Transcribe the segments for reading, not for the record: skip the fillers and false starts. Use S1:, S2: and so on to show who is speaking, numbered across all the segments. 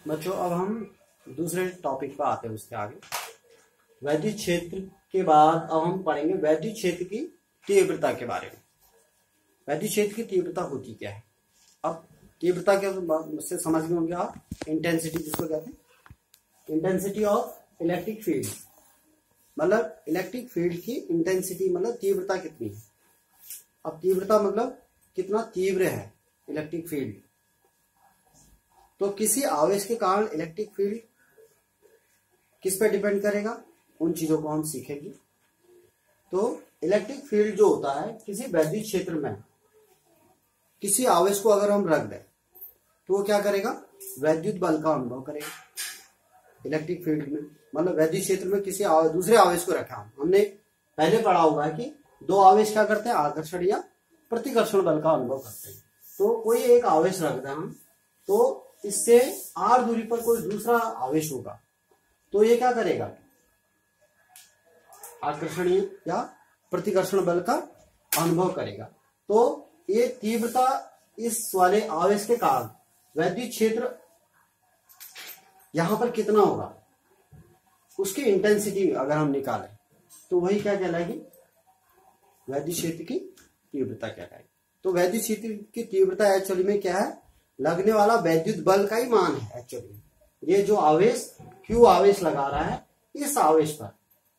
S1: बच्चों अब हम दूसरे टॉपिक पर आते हैं। उसके आगे वैद्युत क्षेत्र के बाद अब हम पढ़ेंगे वैद्युत क्षेत्र की तीव्रता के बारे में। वैद्युत क्षेत्र की तीव्रता होती क्या है? अब तीव्रता के से समझ गए होंगे आप, इंटेंसिटी जिसको कहते हैं, इंटेंसिटी ऑफ इलेक्ट्रिक फील्ड, मतलब इलेक्ट्रिक फील्ड की इंटेंसिटी मतलब तीव्रता कितनी है। अब तीव्रता मतलब कितना तीव्र है इलेक्ट्रिक फील्ड। तो किसी आवेश के कारण इलेक्ट्रिक फील्ड किस पे डिपेंड करेगा, उन चीजों को हम सीखेंगे। तो इलेक्ट्रिक फील्ड जो होता है किसी वैद्युत क्षेत्र में किसी आवेश को अगर हम रख दें तो वो क्या करेगा, वैद्युत बल का अनुभव करेगा इलेक्ट्रिक फील्ड में। मतलब वैद्युत क्षेत्र में किसी दूसरे आवेश को रखा, हमने पहले पढ़ा हुआ है कि दो आवेश क्या करते हैं, आकर्षण या प्रतिकर्षण बल का अनुभव करते हैं। तो कोई एक आवेश रख दें हम, तो इससे r दूरी पर कोई दूसरा आवेश होगा तो ये क्या करेगा, आकर्षणीय या प्रतिकर्षण बल का अनुभव करेगा। तो ये तीव्रता इस वाले आवेश के कारण वैद्युत क्षेत्र यहां पर कितना होगा, उसकी इंटेंसिटी अगर हम निकालें तो वही क्या कहलाएगी, वैद्युत क्षेत्र की तीव्रता कहलाएगी। तो वैद्युत क्षेत्र की तीव्रता एक्चुअली में क्या है, लगने वाला वैद्युत बल का ही मान है। एक्चुअली ये जो आवेश Q आवेश लगा रहा है, इस आवेश पर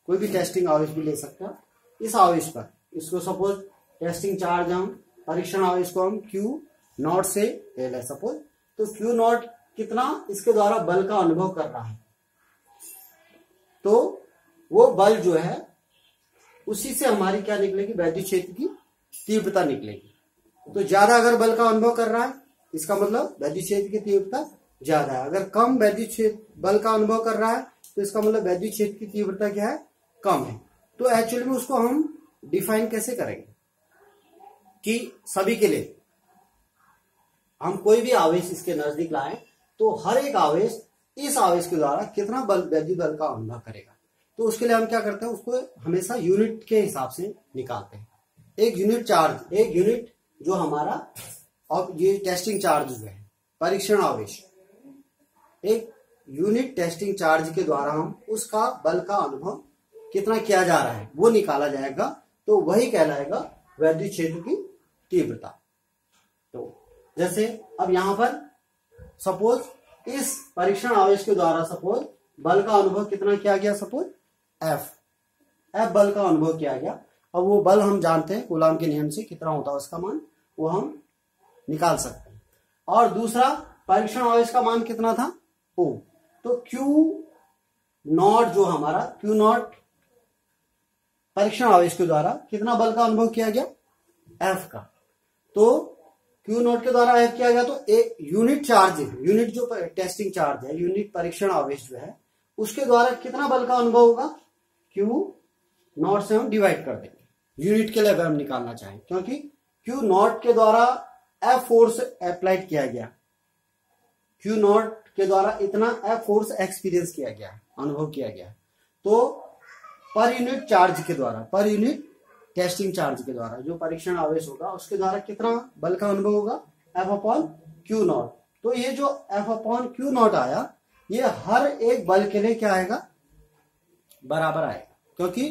S1: कोई भी टेस्टिंग आवेश भी ले सकता है, इस आवेश पर इसको सपोज टेस्टिंग चार्ज हम परीक्षण आवेश को हम Q0 से ले लें सपोज, तो Q0 कितना इसके द्वारा बल का अनुभव कर रहा है, तो वो बल जो है उसी से हमारी क्या निकलेगी, वैद्युत क्षेत्र की तीव्रता निकलेगी। तो ज्यादा अगर बल का अनुभव कर रहा है इसका मतलब वैद्युत क्षेत्र की तीव्रता ज्यादा है। अगर कम वैद्युत क्षेत्र बल का अनुभव कर रहा है तो इसका मतलब वैद्युत क्षेत्र की तीव्रता क्या है, कम है। तो एक्चुअली में उसको हम डिफाइन कैसे करेंगे कि सभी के लिए हम कोई भी आवेश इसके नजदीक लाएं तो हर एक आवेश इस आवेश के द्वारा कितना बल वैद्युत बल का अनुभव करेगा। तो उसके लिए हम क्या करते हैं, उसको हमेशा यूनिट के हिसाब से निकालते हैं। एक यूनिट चार्ज, एक यूनिट जो हमारा, अब ये टेस्टिंग चार्ज जो है परीक्षण आवेश, एक यूनिट टेस्टिंग चार्ज के द्वारा हम उसका बल का अनुभव कितना किया जा रहा है वो निकाला जाएगा, तो वही कहलाएगा वैद्युत क्षेत्र की तीव्रता। तो जैसे अब यहां पर सपोज इस परीक्षण आवेश के द्वारा सपोज बल का अनुभव कितना किया गया, सपोज F बल का अनुभव किया गया। अब वो बल हम जानते हैं कूलाम के नियम से कितना होता है उसका मान, वो हम निकाल सकते हैं। और दूसरा परीक्षण आवेश का मान कितना था, O। तो Q0 जो हमारा Q0 परीक्षण आवेश के द्वारा कितना बल का अनुभव किया गया, F का। तो Q0 के द्वारा F किया गया, तो एक यूनिट चार्ज, यूनिट जो टेस्टिंग चार्ज है, यूनिट परीक्षण आवेश जो है उसके द्वारा कितना बल का अनुभव होगा, Q0 से हम डिवाइड कर देंगे यूनिट के लिए अगर हम निकालना चाहें, क्योंकि Q0 के द्वारा F फोर्स अप्लाइड किया गया, Q0 के द्वारा इतना F फोर्स एक्सपीरियंस किया गया, अनुभव किया गया। तो पर यूनिट चार्ज के द्वारा, पर यूनिट टेस्टिंग चार्ज के द्वारा जो परीक्षण आवेश होगा उसके द्वारा कितना बल का अनुभव होगा, F/Q0। तो ये जो F/Q0 आया ये हर एक बल के लिए क्या आएगा, बराबर आएगा, क्योंकि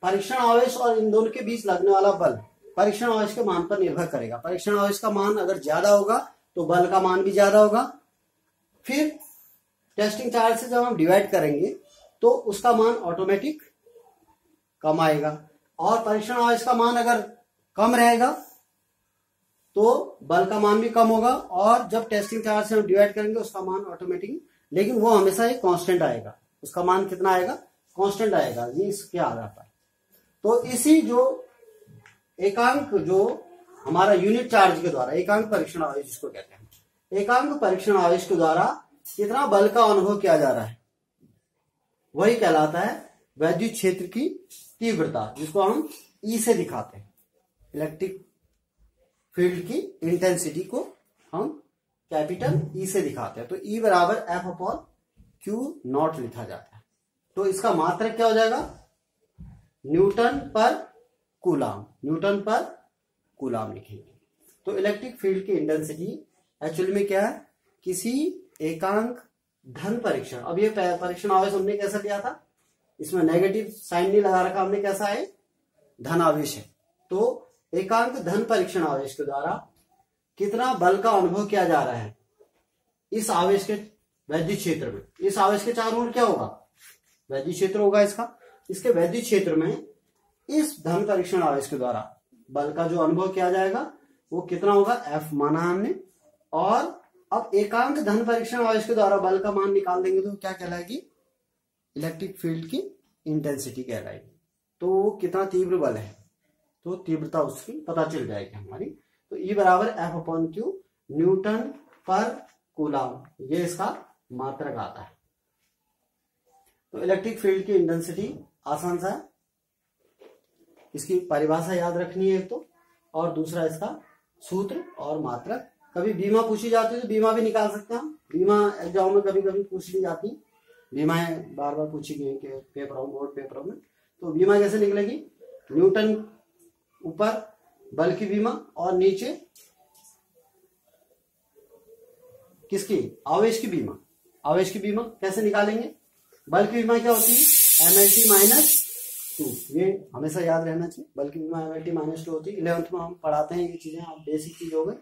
S1: परीक्षण आवेश और इन दोनों के बीच लगने वाला बल परीक्षण आवेश के मान पर निर्भर करेगा। परीक्षण आवेश का मान अगर ज्यादा होगा तो बल का मान भी ज्यादा होगा। फिर टेस्टिंग चार्ज से जब हम डिवाइड करेंगे तो उसका मान ऑटोमेटिक कम आएगा, और परीक्षण आवेश का मान अगर कम रहेगा तो बल का मान भी कम होगा, और जब टेस्टिंग चार्ज से हम डिवाइड करेंगे उसका मान ऑटोमेटिक, लेकिन वो हमेशा एक कांस्टेंट आएगा, उसका मान कितना आएगा, कांस्टेंट आएगा ये इसके आधार पर। तो इसी जो एकांक जो हमारा यूनिट चार्ज के द्वारा, एकांक परीक्षण आवेश जिसको कहते हैं, एकांक परीक्षण आवेश के द्वारा कितना बल का अनुभव किया जा रहा है वही कहलाता है वैद्युत क्षेत्र की तीव्रता, जिसको हम E से दिखाते हैं। इलेक्ट्रिक फील्ड की इंटेंसिटी को हम कैपिटल E से दिखाते हैं। तो E बराबर F/Q0 लिखा जाता है। तो इसका मात्रक क्या हो जाएगा, न्यूटन पर कूलाम, न्यूटन पर कूलाम लिखेंगे। तो इलेक्ट्रिक फील्ड की इंटेंसिटी एक्चुअली में क्या है, किसी एकांक धन परीक्षण। अब ये परीक्षण आवेश हमने कैसा लिया था, इसमें नेगेटिव साइन नहीं लगा रखा हमने, कैसा है, धन आवेश है। तो एकांक धन परीक्षण आवेश के द्वारा कितना बल का अनुभव किया जा रहा है इस आवेश के वैद्युत क्षेत्र में। इस आवेश के चारों ओर क्या होगा, वैद्युत क्षेत्र होगा इसका। इसके वैद्युत क्षेत्र में इस धन परीक्षण आवेश के द्वारा बल का जो अनुभव किया जाएगा वो कितना होगा, F माना हमने। और अब एकांक धन परीक्षण आवेश के द्वारा बल का मान निकाल देंगे तो क्या कहलाएगी, इलेक्ट्रिक फील्ड की इंटेंसिटी कहलाएगी। तो वो कितना तीव्र बल है, तो तीव्रता उसकी पता चल जाएगी हमारी। तो E बराबर F/Q न्यूटन पर कूलम, ये इसका मात्रक आता है। तो इलेक्ट्रिक फील्ड की इंटेंसिटी आसान सा है, इसकी परिभाषा याद रखनी है एक तो, और दूसरा इसका सूत्र और मात्रक। कभी बीमा पूछी जाती है तो बीमा भी निकाल सकते हैं हम। बीमा एग्जाम में कभी कभी पूछ ली जाती, बीमाएं बार बार पूछी गई कि पेपरों, बोर्ड पेपरों में। तो बीमा कैसे निकलेगी, न्यूटन ऊपर बल की बीमा और नीचे किसकी, आवेश की बीमा। आवेश की बीमा कैसे निकालेंगे, बल की बीमा क्या होती है, MLT-2। ये हमेशा याद रहना चाहिए, बल की बीमा MLT-2 होती है। 11th में हम पढ़ाते हैं ये चीजें, आप बेसिक चीज हो गई।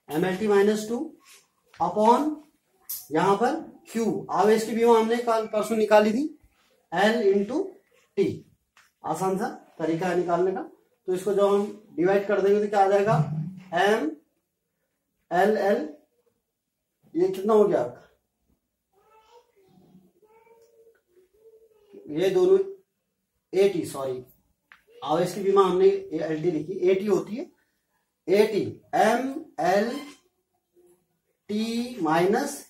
S1: MLT-2 अपॉन यहां पर Q, आवेश की बीमा हमने कल परसों निकाली थी, L इंटू T। आसान सा तरीका है निकालने का। तो इसको जब हम डिवाइड कर देंगे तो क्या आ जाएगा, MLL, ये कितना हो गया आपका, ये दोनों AT, सॉरी आवेश की बीमा हमने LT लिखी, AT होती है, AT MLT माइनस,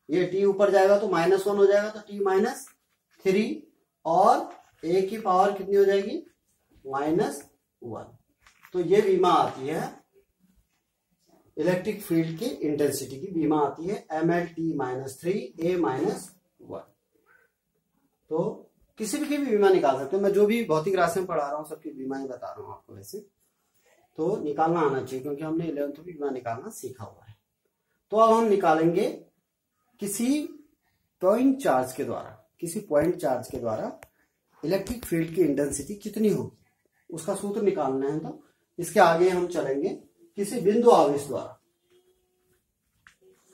S1: ये T ऊपर जाएगा तो -1 हो जाएगा, तो T-3, और A की पावर कितनी हो जाएगी, -1। तो ये बीमा आती है इलेक्ट्रिक फील्ड की इंटेंसिटी की बीमा आती है MLT-3 A-1। तो किसी भी की भी बीमा निकाल सकते हो। मैं जो भी भौतिक राशि में पढ़ा रहा हूँ सबकी बीमाएं बता रहा हूँ आपको, वैसे तो निकालना आना चाहिए क्योंकि हमने 11th में बीमा निकालना सीखा हुआ है। तो अब हम निकालेंगे किसी पॉइंट चार्ज के द्वारा, किसी पॉइंट चार्ज के द्वारा इलेक्ट्रिक फील्ड की इंटेंसिटी कितनी होगी, उसका सूत्र निकालना है। तो इसके आगे हम चलेंगे किसी बिंदु आवेश द्वारा,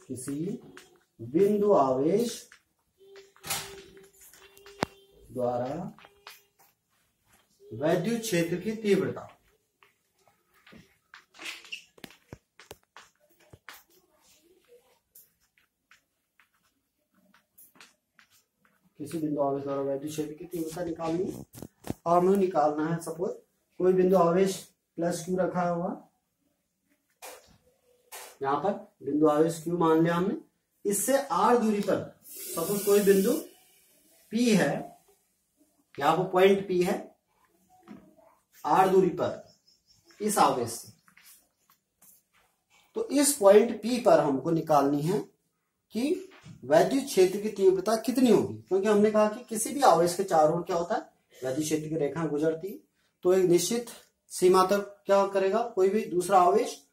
S1: किसी बिंदु आवेश द्वारा वैद्युत क्षेत्र की तीव्रता। किसी बिंदु आवेश द्वारा वैद्युत क्षेत्र की तीव्रता निकालनी है, और हमें निकालना है, सपोज कोई बिंदु आवेश +Q रखा हुआ, यहां पर बिंदु आवेश Q मान लिया हमने। इससे R दूरी पर सपोज कोई बिंदु P है, यहां पर पॉइंट P है, R दूरी पर इस आवेश से। तो इस पॉइंट P पर हमको निकालनी है कि वैद्युत क्षेत्र की तीव्रता कितनी होगी, क्योंकि हमने कहा कि किसी भी आवेश के चारों ओर क्या होता है, वैद्युत क्षेत्र की रेखा गुजरती है। तो एक निश्चित सीमा तक क्या करेगा, कोई भी दूसरा आवेश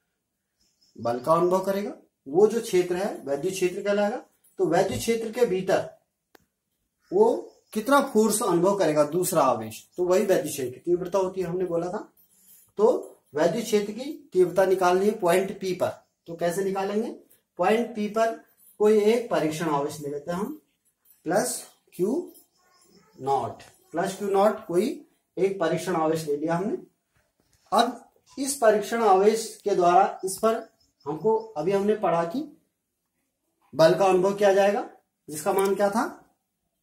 S1: बल का अनुभव करेगा, वो जो क्षेत्र है वैद्युत क्षेत्र कहलाएगा। तो वैद्युत क्षेत्र के भीतर वो कितना फोर्स अनुभव करेगा दूसरा आवेश, तो वही वैद्युत क्षेत्र की तीव्रता होती है, हमने बोला था। तो वैद्युत क्षेत्र की तीव्रता निकालनी है पॉइंट P पर। तो कैसे निकालेंगे, पॉइंट P पर कोई एक परीक्षण आवेश ले लेते हैं हम, +Q0 कोई एक परीक्षण आवेश ले लिया हमने। अब इस परीक्षण आवेश के द्वारा इस पर हमको, अभी हमने पढ़ा कि बल का अनुभव किया जाएगा, जिसका मान क्या था,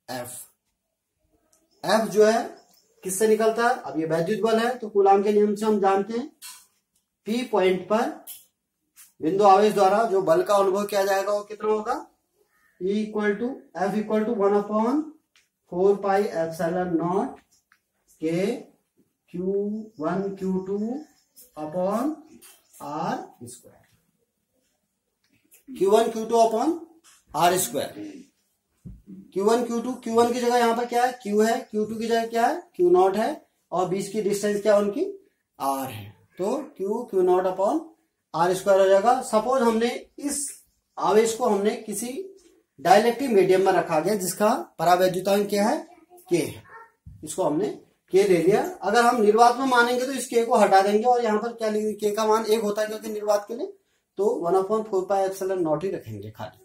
S1: F जो है किससे निकलता है, अब ये वैद्युत बल है तो कूलाम के नियम से हम जानते हैं P पॉइंट पर बिंदु आवेश द्वारा जो बल का अनुभव किया जाएगा वो कितना होगा, F = 1/4πε0 के Q1 Q2 upon R²। Q1 Q2 upon R²। Q1 की जगह यहां पर क्या है, Q है, Q2 की जगह क्या है, Q0 है, और बीच की डिस्टेंस क्या है उनकी, R है। तो Q0 अपॉन R² हो जाएगा। सपोज हमने इस आवेश को हमने किसी डाइलेक्ट्रिक मीडियम में रखा गया जिसका परावैद्युतांक क्या है, के है। इसको हमने के ले लिया। अगर हम निर्वात में मानेंगे तो इस के को हटा देंगे और यहाँ पर क्या लिखेंगे, के का मान 1 होता है क्योंकि निर्वात के लिए, तो 1/4πε0 ही रखेंगे खाली।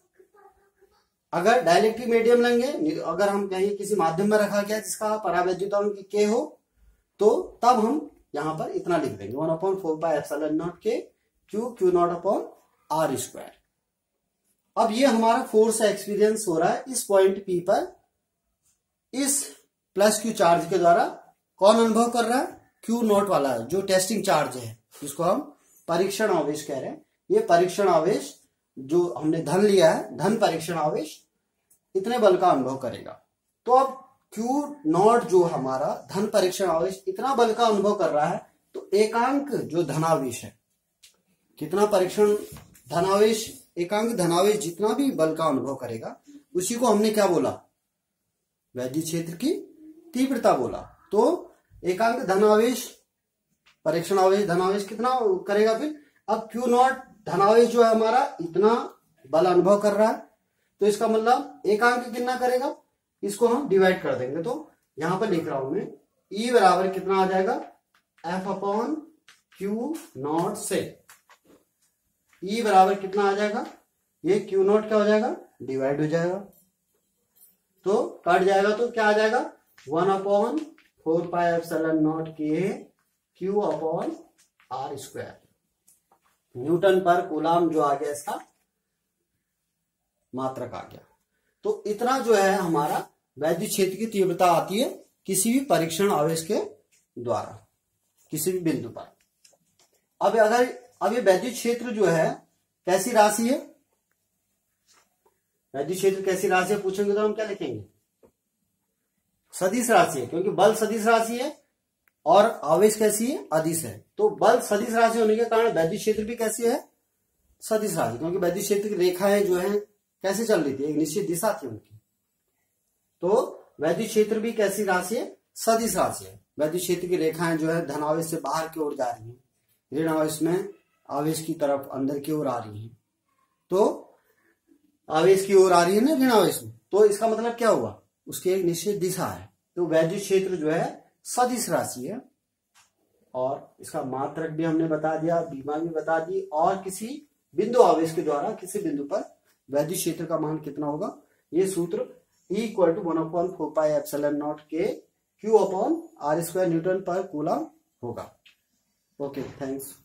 S1: अगर डाइलेक्ट्रिक मीडियम लेंगे, अगर हम कहीं किसी माध्यम में रखा गया जिसका परावैद्युतांक के हो, तो तब हम यहाँ पर इतना लिख देंगे 1/4πε0 के Q0/r²। अब ये हमारा फोर्स एक्सपीरियंस हो रहा है इस पॉइंट P पर इस प्लस Q चार्ज के द्वारा। कौन अनुभव कर रहा है, Q0 वाला जो टेस्टिंग चार्ज है, जिसको हम परीक्षण आवेश कह रहे हैं। ये परीक्षण आवेश जो हमने धन लिया है, धन परीक्षण आवेश, इतने बल का अनुभव करेगा। तो अब Q0 जो हमारा धन परीक्षण आवेश इतना बल का अनुभव कर रहा है, तो एकांक जो धनावेश है, कितना परीक्षण धनावेश, एकांक धनावेश जितना भी बल का अनुभव करेगा, उसी को हमने क्या बोला, वैद्युत क्षेत्र की तीव्रता बोला। तो एकांक धनावेश परीक्षण आवेश धनावेश कितना करेगा फिर। अब Q0 धनावेश जो है हमारा इतना बल अनुभव कर रहा है, तो इसका मतलब एकांक कितना करेगा, इसको हम डिवाइड कर देंगे। तो यहां पर लिख रहा हूं मैं, E बराबर कितना आ जाएगा, F/Q0 से E बराबर कितना आ जाएगा, ये Q0 क्या हो जाएगा, डिवाइड हो जाएगा, तो कट जाएगा, तो क्या आ जाएगा 1/4πε0 के Q/r²। न्यूटन पर कूलाम जो आ गया, इसका मात्रक आ गया। तो इतना जो है हमारा वैद्युत क्षेत्र की तीव्रता आती है किसी भी परीक्षण आवेश के द्वारा किसी भी बिंदु पर। अब ये वैद्युत क्षेत्र जो है कैसी राशि है, वैद्युत क्षेत्र कैसी राशि है पूछेंगे तो हम क्या लिखेंगे, सदिश राशि है, क्योंकि बल सदिश राशि है और आवेश कैसी है, अदिश है। तो बल सदिश राशि होने के कारण वैद्युत क्षेत्र भी कैसी है, सदिश राशि, क्योंकि वैद्युत क्षेत्र की रेखाएं जो है कैसे चल रही थी, एक निश्चित दिशा थी उनकी। तो वैद्युत क्षेत्र भी कैसी राशि है, सदिश राशि है। वैद्युत क्षेत्र की रेखाएं जो है धनावेश से बाहर की ओर जा रही है, ऋण आवेश में आवेश की तरफ अंदर की ओर आ रही है। तो आवेश की ओर आ रही है ना ऋण आवेश में, तो इसका मतलब क्या हुआ, उसकी एक निश्चित दिशा है। तो वैद्युत क्षेत्र जो है सदिश राशि है, और इसका मात्रक भी हमने बता दिया, बीमा भी बता दी, और किसी बिंदु आवेश के द्वारा किसी बिंदु पर वैद्युत क्षेत्र का मान कितना होगा, ये सूत्र E = 1/4πε0 के Q/r² न्यूटन पर कूलम होगा। Okay, thanks.